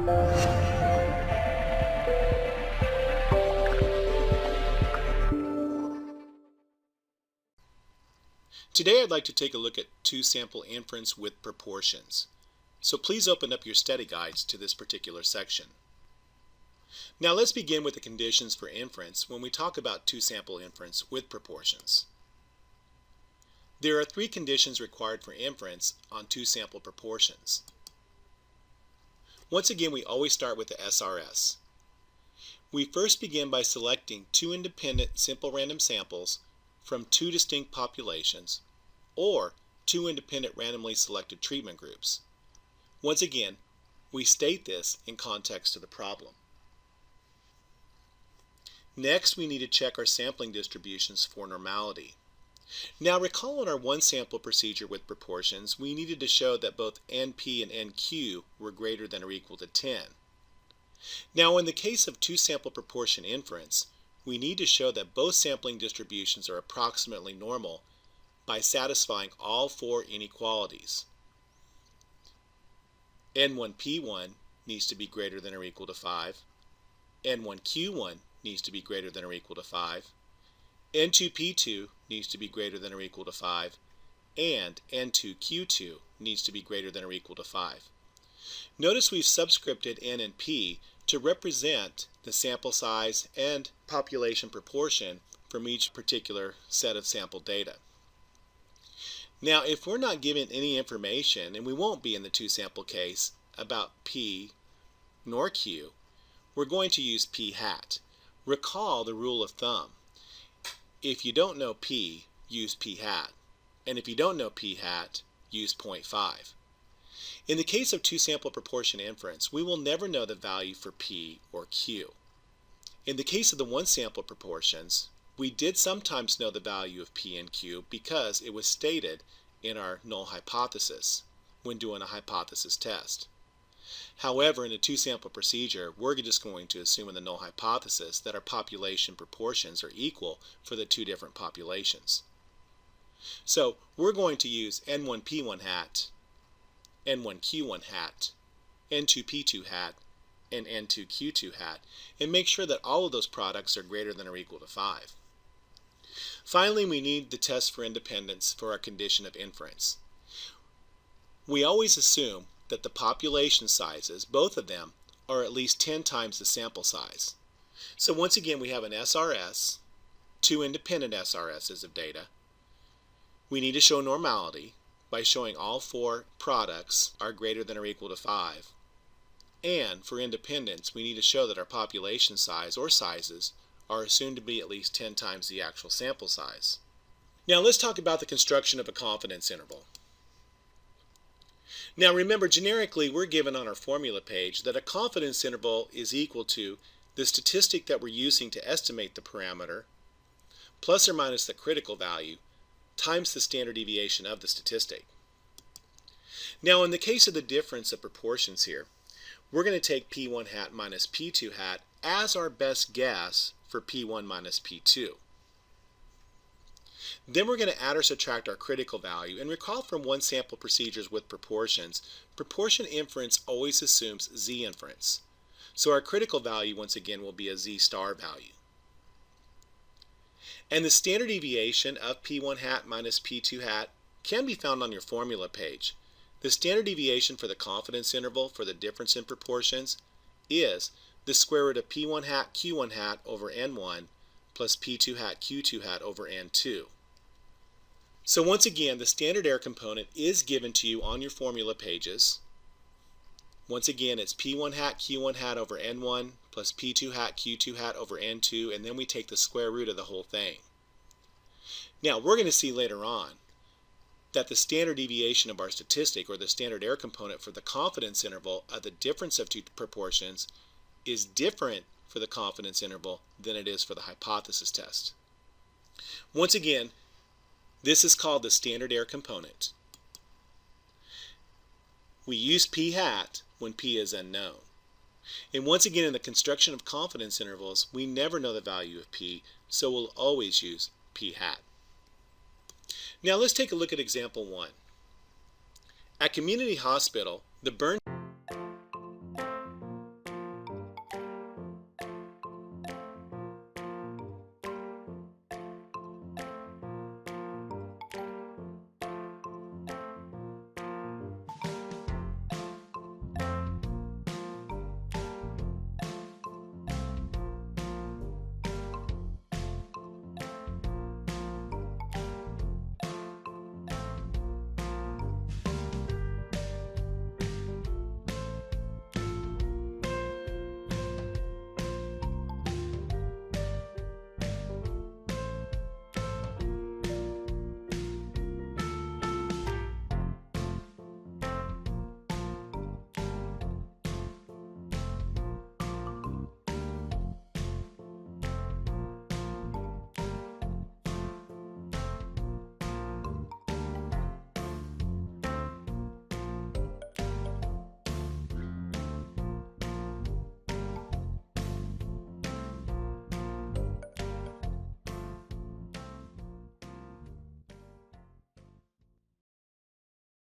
Today I'd like to take a look at two-sample inference with proportions. So please open up your study guides to this particular section. Now let's begin with the conditions for inference when we talk about two-sample inference with proportions. There are three conditions required for inference on two-sample proportions. Once again, we always start with the SRS. We first begin by selecting two independent simple random samples from two distinct populations, or two independent randomly selected treatment groups. Once again, we state this in context to the problem. Next, we need to check our sampling distributions for normality. Now recall in our one sample procedure with proportions, we needed to show that both NP and NQ were greater than or equal to 10. Now in the case of two sample proportion inference, we need to show that both sampling distributions are approximately normal by satisfying all four inequalities. N1P1 needs to be greater than or equal to 5. N1Q1 needs to be greater than or equal to 5. N2P2 needs to be greater than or equal to 5. And N2Q2 needs to be greater than or equal to 5. Notice we've subscripted N and P to represent the sample size and population proportion from each particular set of sample data. Now, if we're not given any information, and we won't be in the two sample case, about P nor Q, we're going to use P hat. Recall the rule of thumb. If you don't know P, use P hat. And if you don't know P hat, use 0.5. In the case of two sample proportion inference, we will never know the value for P or Q. In the case of the one sample proportions, we did sometimes know the value of P and Q because it was stated in our null hypothesis when doing a hypothesis test. However, in a two-sample procedure, we're just going to assume in the null hypothesis that our population proportions are equal for the two different populations. So we're going to use N1P1 hat, N1Q1 hat, N2P2 hat, and N2Q2 hat, and make sure that all of those products are greater than or equal to 5. Finally, we need the test for independence for our condition of inference. We always assume that the population sizes, both of them, are at least 10 times the sample size. So once again, we have an SRS, two independent SRSs of data. We need to show normality by showing all four products are greater than or equal to 5. And for independence, we need to show that our population size or sizes are assumed to be at least 10 times the actual sample size. Now let's talk about the construction of a confidence interval. Now remember, generically we're given on our formula page that a confidence interval is equal to the statistic that we're using to estimate the parameter plus or minus the critical value times the standard deviation of the statistic. Now in the case of the difference of proportions here, we're going to take P1 hat minus P2 hat as our best guess for P1 minus P2. Then we're going to add or subtract our critical value, and recall from one sample procedures with proportions, proportion inference always assumes Z inference. So our critical value once again will be a Z star value. And the standard deviation of P1 hat minus P2 hat can be found on your formula page. The standard deviation for the confidence interval for the difference in proportions is the square root of P1 hat Q1 hat over N1 plus P2 hat Q2 hat over N2. So once again, the standard error component is given to you on your formula pages. Once again, it's P1 hat Q1 hat over N1 plus P2 hat Q2 hat over N2, and then we take the square root of the whole thing. Now we're going to see later on that the standard deviation of our statistic, or the standard error component for the confidence interval of the difference of two proportions, is different for the confidence interval than it is for the hypothesis test. Once again, this is called the standard error component. We use P hat when P is unknown. And once again, in the construction of confidence intervals, we never know the value of P, so we'll always use P hat. Now let's take a look at example 1. At Community Hospital, the burn